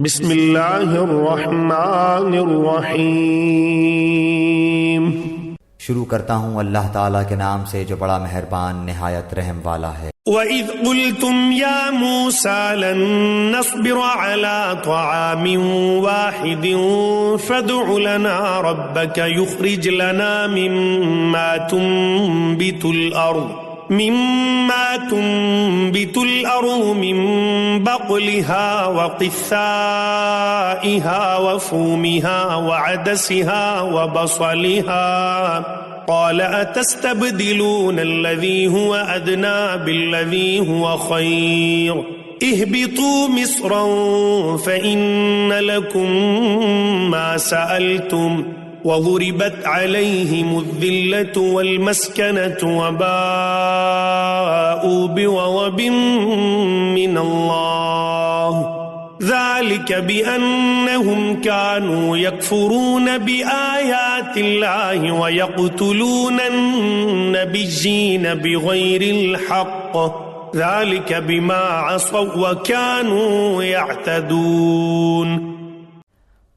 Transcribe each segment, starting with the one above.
بسم اللہ الرحمن الرحیم۔ شروع کرتا ہوں اللہ تعالیٰ کے نام سے جو بڑا مہربان نہایت رحم والا ہے۔ وَإِذْ قُلْتُمْ يَا مُوسَى لَن نَّصْبِرَ عَلَى طَعَامٍ وَاحِدٍ فَادْعُ لَنَا رَبَّكَ يُخْرِجْ لَنَا مِمَّا تُنبِتُ الْأَرْضُ مِن بَقْلِهَا وَقِثَّائِهَا وَفُومِهَا وَعَدَسِهَا وَبَصَلِهَا قال أتستبدلون الذي هو أدنى بالذي هو خير اهبطوا مصرا فإن لكم ما سألتم وضربت عليهم الذلة والمسكنة وباءوا بغضب من الله ذلك بأنهم كانوا يكفرون بآيات الله ويقتلون النبيين بغير الحق ذلك بما عصوا وكانوا يعتدون۔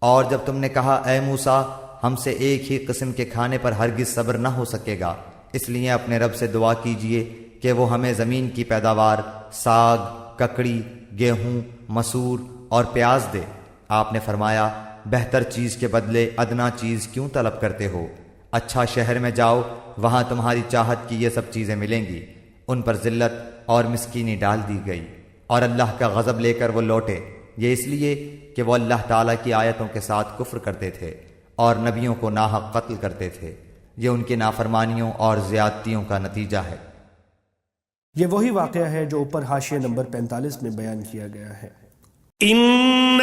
اور جب تم نے کہا اے موسیٰ ہم سے ایک ہی قسم کے کھانے پر ہرگز صبر نہ ہو سکے گا، اس لیے اپنے رب سے دعا کیجئے کہ وہ ہمیں زمین کی پیداوار ساگ، ککڑی، گیہوں، مسور اور پیاز دے۔ آپ نے فرمایا بہتر چیز کے بدلے ادنا چیز کیوں طلب کرتے ہو؟ اچھا شہر میں جاؤ، وہاں تمہاری چاہت کی یہ سب چیزیں ملیں گی۔ ان پر ذلت اور مسکینی ڈال دی گئی اور اللہ کا غضب لے کر وہ لوٹے، یہ اس لیے کہ وہ اللہ تعالیٰ کی آیتوں کے ساتھ کفر کرتے تھے اور نبیوں کو ناحق قتل کرتے تھے۔ یہ ان کی نافرمانیوں اور زیادتیوں کا نتیجہ ہے۔ یہ وہی واقعہ ہے جو اوپر حاشیہ نمبر 45 میں بیان کیا گیا ہے۔ ان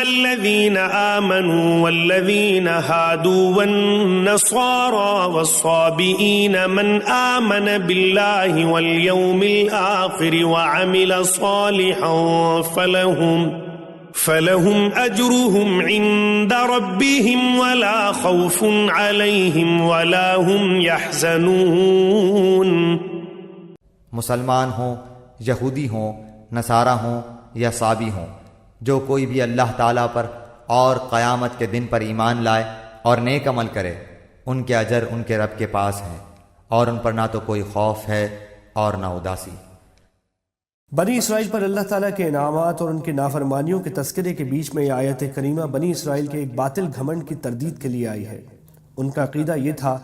الذين آمنوا والذين هادوا والنصارى والصابئين من آمن بالله واليوم الآخر وعمل صالحا فلهم أجرهم عند ربهم ولا خوف عليهم ولا هم يحزنون۔ مسلمان ہوں، یہودی ہوں، نصارہ ہوں یا صابی ہوں، جو کوئی بھی اللہ تعالیٰ پر اور قیامت کے دن پر ایمان لائے اور نیک عمل کرے، ان کے اجر ان کے رب کے پاس ہیں اور ان پر نہ تو کوئی خوف ہے اور نہ اداسی۔ بنی اسرائیل پر اللہ تعالیٰ کے انعامات اور ان کی نافرمانیوں کے تذکرے کے بیچ میں یہ آیت کریمہ بنی اسرائیل کے ایک باطل گھمنڈ کی تردید کے لیے آئی ہے۔ ان کا عقیدہ یہ تھا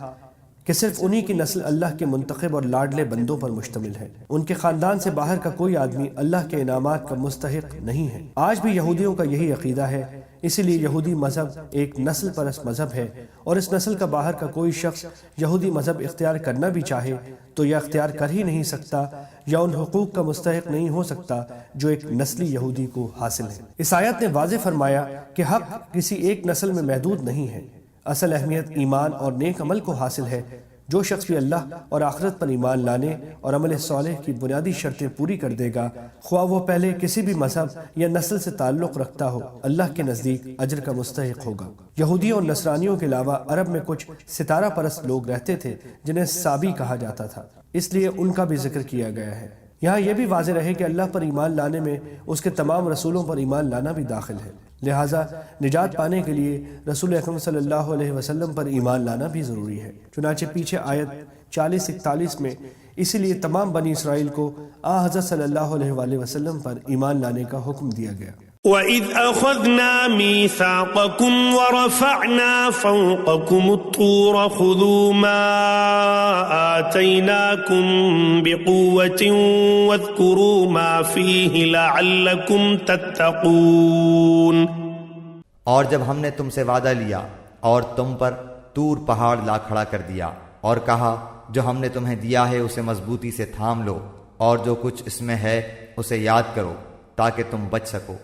کہ صرف انہی کی نسل اللہ کے منتخب اور لاڈلے بندوں پر مشتمل ہے، ان کے خاندان سے باہر کا کوئی آدمی اللہ کے انعامات کا مستحق نہیں ہے۔ آج بھی یہودیوں کا یہی عقیدہ ہے، اسی لیے یہودی مذہب ایک نسل پرست مذہب ہے، اور اس نسل کا باہر کا کوئی شخص یہودی مذہب اختیار کرنا بھی چاہے تو یہ اختیار کر ہی نہیں سکتا یا ان حقوق کا مستحق نہیں ہو سکتا جو ایک نسلی یہودی کو حاصل ہے۔ اس آیت نے واضح فرمایا کہ حق کسی ایک نسل میں محدود نہیں ہے، اصل اہمیت ایمان اور نیک عمل کو حاصل ہے۔ جو شخص بھی اللہ اور آخرت پر ایمان لانے اور عمل صالح کی بنیادی شرطیں پوری کر دے گا، خواہ وہ پہلے کسی بھی مذہب یا نسل سے تعلق رکھتا ہو، اللہ کے نزدیک اجر کا مستحق ہوگا۔ یہودیوں اور نصرانیوں کے علاوہ عرب میں کچھ ستارہ پرست لوگ رہتے تھے جنہیں صابی کہا جاتا تھا، اس لیے ان کا بھی ذکر کیا گیا ہے۔ یہاں یہ بھی واضح رہے کہ اللہ پر ایمان لانے میں اس کے تمام رسولوں پر ایمان لانا بھی داخل ہے، لہٰذا نجات پانے کے لیے رسول اکرم صلی اللہ علیہ وسلم پر ایمان لانا بھی ضروری ہے۔ چنانچہ پیچھے آیت 40-41 میں اسی لیے تمام بنی اسرائیل کو حضرت صلی اللہ علیہ وآلہ وسلم پر ایمان لانے کا حکم دیا گیا۔ وَإِذْ أَخَذْنَا مِيثَاقَكُمْ وَرَفَعْنَا فَوْقَكُمُ الطُّورَ خُذُوا مَا آتَيْنَاكُمْ بِقُوَّةٍ وَاذْكُرُوا مَا فِيهِ لَعَلَّكُمْ تَتَّقُونَ۔ اور جب ہم نے تم سے وعدہ لیا اور تم پر طور پہاڑ لا کھڑا کر دیا اور کہا جو ہم نے تمہیں دیا ہے اسے مضبوطی سے تھام لو اور جو کچھ اس میں ہے اسے یاد کرو تاکہ تم بچ سکو۔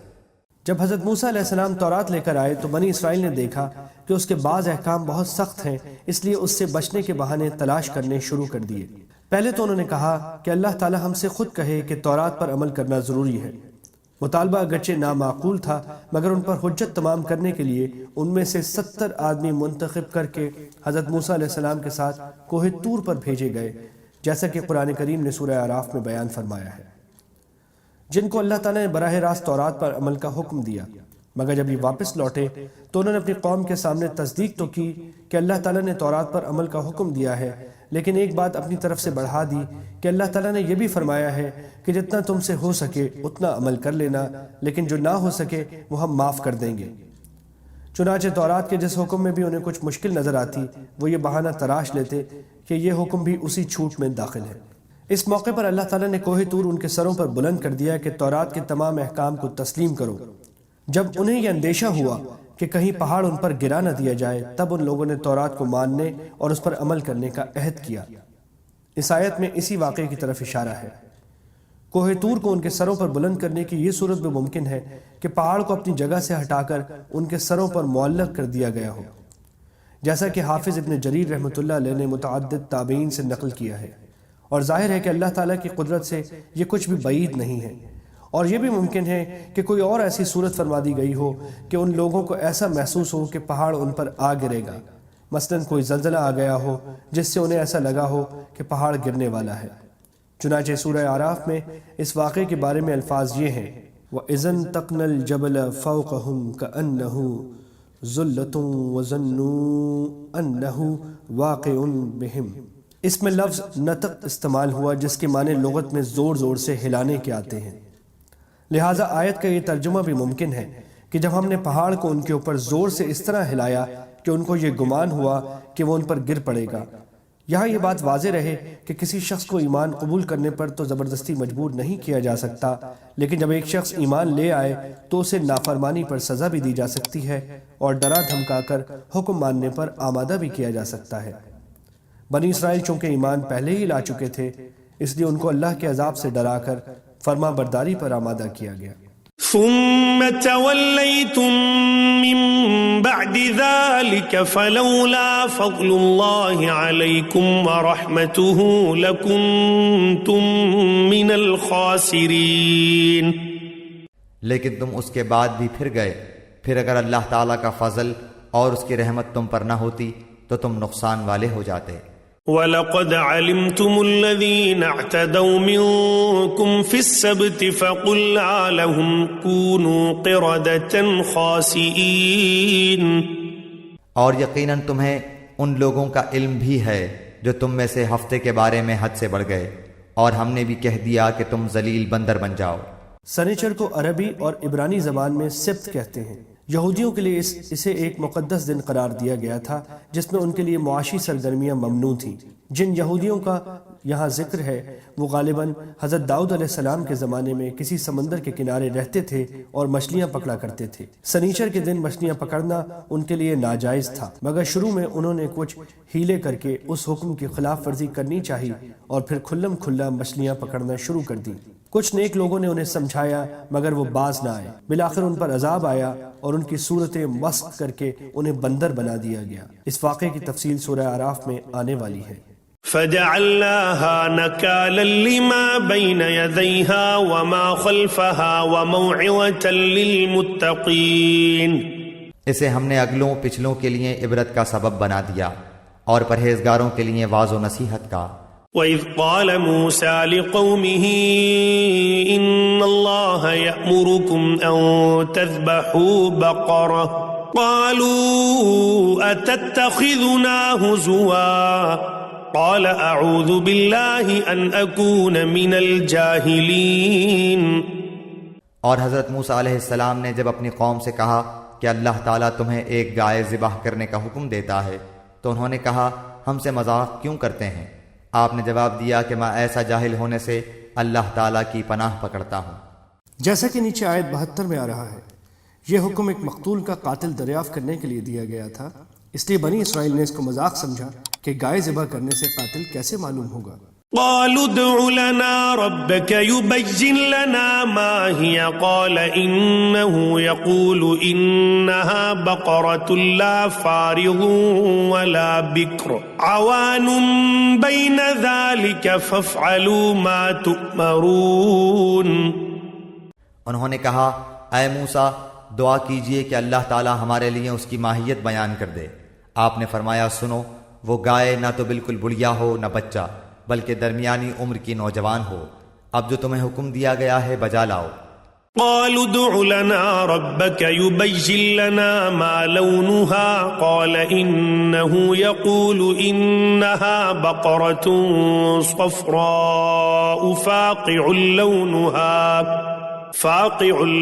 جب حضرت موسیٰ علیہ السلام تورات لے کر آئے تو بنی اسرائیل نے دیکھا کہ اس کے بعض احکام بہت سخت ہیں، اس لیے اس سے بچنے کے بہانے تلاش کرنے شروع کر دیے۔ پہلے تو انہوں نے کہا کہ اللہ تعالی ہم سے خود کہے کہ تورات پر عمل کرنا ضروری ہے۔ مطالبہ اگرچہ نامعقول تھا مگر ان پر حجت تمام کرنے کے لیے ان میں سے 70 آدمی منتخب کر کے حضرت موسیٰ علیہ السلام کے ساتھ کوہ طور پر بھیجے گئے، جیسا کہ قرآن کریم نے سورہ اعراف میں بیان فرمایا ہے، جن کو اللہ تعالیٰ نے براہ راست تورات پر عمل کا حکم دیا۔ مگر جب یہ واپس لوٹے تو انہوں نے اپنی قوم کے سامنے تصدیق تو کی کہ اللہ تعالیٰ نے تورات پر عمل کا حکم دیا ہے، لیکن ایک بات اپنی طرف سے بڑھا دی کہ اللہ تعالیٰ نے یہ بھی فرمایا ہے کہ جتنا تم سے ہو سکے اتنا عمل کر لینا، لیکن جو نہ ہو سکے وہ ہم معاف کر دیں گے۔ چنانچہ تورات کے جس حکم میں بھی انہیں کچھ مشکل نظر آتی وہ یہ بہانہ تراش لیتے کہ یہ حکم بھی اسی چھوٹ میں داخل ہے۔ اس موقع پر اللہ تعالیٰ نے کوہ طور ان کے سروں پر بلند کر دیا کہ تورات کے تمام احکام کو تسلیم کرو۔ جب انہیں یہ اندیشہ ہوا کہ کہیں پہاڑ ان پر گرا نہ دیا جائے، تب ان لوگوں نے تورات کو ماننے اور اس پر عمل کرنے کا عہد کیا۔ اس آیت میں اسی واقعے کی طرف اشارہ ہے۔ کوہ طور کو ان کے سروں پر بلند کرنے کی یہ صورت بھی ممکن ہے کہ پہاڑ کو اپنی جگہ سے ہٹا کر ان کے سروں پر معلق کر دیا گیا ہو، جیسا کہ حافظ ابن جریر رحمۃ اللہ علیہ نے متعدد تابعین سے نقل کیا ہے، اور ظاہر ہے کہ اللہ تعالیٰ کی قدرت سے یہ کچھ بھی بعید نہیں ہے۔ اور یہ بھی ممکن ہے کہ کوئی اور ایسی صورت فرما دی گئی ہو کہ ان لوگوں کو ایسا محسوس ہو کہ پہاڑ ان پر آ گرے گا، مثلا کوئی زلزلہ آ گیا ہو جس سے انہیں ایسا لگا ہو کہ پہاڑ گرنے والا ہے۔ چنانچہ سورہ اعراف میں اس واقعے کے بارے میں الفاظ یہ ہیں: وَإِذَا انتَقْنَا الْجَبَلَ فَوْقَهُمْ كَأَنَّهُ ذُلَّةٌ وَظَنُّوا أَنَّهُ وَاقِعٌ بِهِمْ۔ اس میں لفظ نطق استعمال ہوا جس کے معنی لغت میں زور زور سے ہلانے کے آتے ہیں، لہٰذا آیت کا یہ ترجمہ بھی ممکن ہے کہ جب ہم نے پہاڑ کو ان کے اوپر زور سے اس طرح ہلایا کہ ان کو یہ گمان ہوا کہ وہ ان پر گر پڑے گا۔ یہاں یہ بات واضح رہے کہ کسی شخص کو ایمان قبول کرنے پر تو زبردستی مجبور نہیں کیا جا سکتا، لیکن جب ایک شخص ایمان لے آئے تو اسے نافرمانی پر سزا بھی دی جا سکتی ہے اور ڈرا دھمکا کر حکم ماننے پر آمادہ بھی کیا جا سکتا ہے۔ بنی اسرائیل چونکہ ایمان پہلے ہی لا چکے تھے، اس لیے ان کو اللہ کے عذاب سے ڈرا کر فرما برداری پر آمادہ کیا گیا۔ ثم توليتم من بعد ذلك فلولا فضل الله عليكم ورحمته لكنتم من الخاسرين۔ لیکن تم اس کے بعد بھی پھر گئے، پھر اگر اللہ تعالیٰ کا فضل اور اس کی رحمت تم پر نہ ہوتی تو تم نقصان والے ہو جاتے۔ وَلَقَدْ عَلِمْتُمُ الَّذِينَ اعْتَدَوْا مِنْكُمْ فِي السَّبْتِ فَقُلْنَا لَهُمْ كُونُوا قِرَدَةً خَاسِئِينَ۔ اور یقیناً تمہیں ان لوگوں کا علم بھی ہے جو تم میں سے ہفتے کے بارے میں حد سے بڑھ گئے، اور ہم نے بھی کہہ دیا کہ تم ذلیل بندر بن جاؤ۔ سنیچر کو عربی اور عبرانی زبان میں سبت کہتے ہیں۔ یہودیوں کے لیے اسے ایک مقدس دن قرار دیا گیا تھا جس میں ان کے لیے معاشی سرگرمیاں ممنوع تھیں۔ جن یہودیوں کا یہاں ذکر ہے وہ غالباً حضرت داؤد علیہ السلام کے زمانے میں کسی سمندر کے کنارے رہتے تھے اور مچھلیاں پکڑا کرتے تھے۔ سنیچر کے دن مچھلیاں پکڑنا ان کے لیے ناجائز تھا، مگر شروع میں انہوں نے کچھ ہیلے کر کے اس حکم کی خلاف ورزی کرنی چاہی اور پھر کھلم کھلا مچھلیاں پکڑنا شروع کر دی۔ کچھ نیک لوگوں نے انہیں سمجھایا مگر وہ باز نہ آئے، بالآخر ان پر عذاب آیا اور ان کی صورتیں مسخ کر کے انہیں بندر بنا دیا گیا۔ اس واقعے کی تفصیل سورہ اعراف میں آنے والی ہے۔ فَجَعَلْنَاهَا نَكَالًا لِمَا بَيْنَ يَدَيْهَا وَمَا خَلْفَهَا وَمَوْعِظَةً لِلْمُتَّقِينَ۔ اسے ہم نے اگلوں پچھلوں کے لیے عبرت کا سبب بنا دیا اور پرہیزگاروں کے لیے واعظ و نصیحت کا۔ وَإِذْ قَالَ مُوسَى لِقَوْمِهِ إِنَّ اللَّهَ يَأْمُرُكُمْ أَن تَذْبَحُوا بَقَرَةً قَالُوا أَتَتَّخِذُنَا هُزُوًا قَالَ أَعُوذُ بِاللَّهِ أَنْ أَكُونَ مِنَ الْجَاهِلِينَ۔ اور حضرت موسیٰ علیہ السلام نے جب اپنی قوم سے کہا کہ اللہ تعالیٰ تمہیں ایک گائے ذبح کرنے کا حکم دیتا ہے تو انہوں نے کہا ہم سے مذاق کیوں کرتے ہیں؟ آپ نے جواب دیا کہ میں ایسا جاہل ہونے سے اللہ تعالیٰ کی پناہ پکڑتا ہوں۔ جیسا کہ نیچے آیت 72 میں آ رہا ہے، یہ حکم ایک مقتول کا قاتل دریافت کرنے کے لیے دیا گیا تھا، اس لیے بنی اسرائیل نے اس کو مذاق سمجھا کہ گائے ذبح کرنے سے قاتل کیسے معلوم ہوگا۔ قالوا ادع لنا ربك يبين لنا ما هي قال إنه يقول إنها بقرة لا فارض ولا بكر عوان بين ذلك فافعلوا ما تؤمرون۔ انہوں نے کہا اے موسیٰ دعا کیجئے کہ اللہ تعالی ہمارے لیے اس کی ماہیت بیان کر دے۔ آپ نے فرمایا سنو، وہ گائے نہ تو بالکل بڑھیا ہو نہ بچہ، بلکہ درمیانی عمر کی نوجوان ہو، اب جو تمہیں حکم دیا گیا ہے بجا لاؤ۔ قالوا ادع لنا ربك يبين لنا ما لونها قال إنه يقول إنها بقرة صفراء فاقع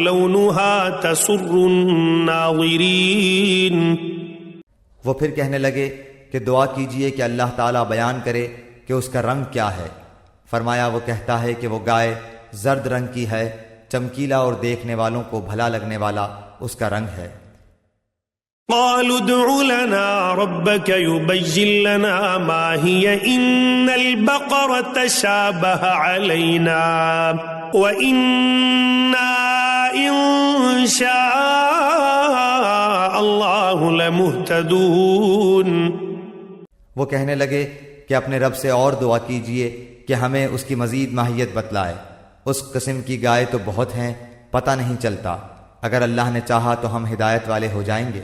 لونها تسر الناظرين۔ وہ پھر کہنے لگے کہ دعا کیجئے کہ اللہ تعالیٰ بیان کرے کہ اس کا رنگ کیا ہے۔ فرمایا وہ کہتا ہے کہ وہ گائے زرد رنگ کی ہے، چمکیلا اور دیکھنے والوں کو بھلا لگنے والا اس کا رنگ ہے۔ قالوا ادع لنا ربك يبين لنا ما هي إن البقرة شابه علينا وإنا إن شاء الله لمهتدون۔ وہ کہنے لگے کہ اپنے رب سے اور دعا کیجئے کہ ہمیں اس کی مزید ماہیت بتلائے، اس قسم کی گائے تو بہت ہیں، پتہ نہیں چلتا، اگر اللہ نے چاہا تو ہم ہدایت والے ہو جائیں گے۔